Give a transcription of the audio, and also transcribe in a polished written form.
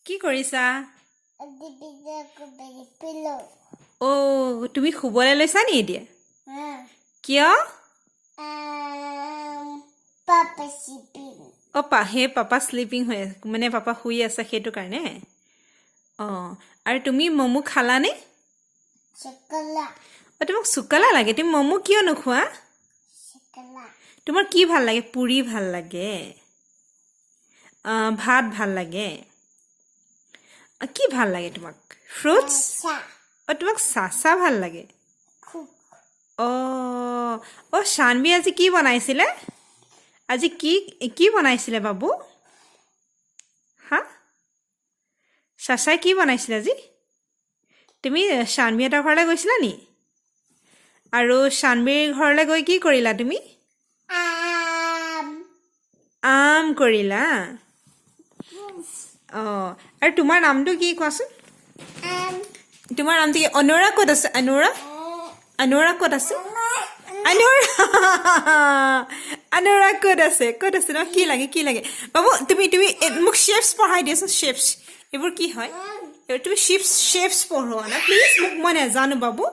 কি কৰিছা? Pillow. তুমি শুবলৈ লৈছা নি এতিয়া? কিয়? Papa sleeping. পাপা স্লিপিং হৈ আছে, মানে পাপা শুই আছে সেইটো কাৰণে। আৰু তুমি মমো খালানে? Chocolate. তোমাক চুকালা লাগে, তুমি মমো কিয় নোখোৱা? Chocolate. তোমাৰ কি ভাল লাগে? পুৰি ভাল লাগে, ভাত ভাল লাগে, কি ভাল লাগে তোমাক? ফ্ৰুটছ? তোমাক চাচা ভাল লাগে? Cook. শানবি আজি কি বনাইছিলে? আজি কি বনাইছিলে বাবু? হা, চাচাই কি বনাইছিলে আজি? তুমি শানবিহঁতৰ ঘৰলৈ গৈছিলা নি? আৰু শানবিৰ ঘৰলৈ গৈ কি কৰিলা তুমি? আম কৰিলা? আৰু তোমাৰ নামটো কি কোৱাচোন? তোমাৰ নামটো কি? অনুৰা ক'ত আছে? অনুৰা ক'ত আছে? অনুৰা ক'ত আছে ন? কি লাগে বাবু? তুমি মোক শ্বেপছ পঢ়াই দিয়াচোন। শ্বেপছ এইবোৰ কি হয়? তুমি শ্বেপছ পঢ়োৱা না প্লিজ মোক, মই নাজানো বাবু।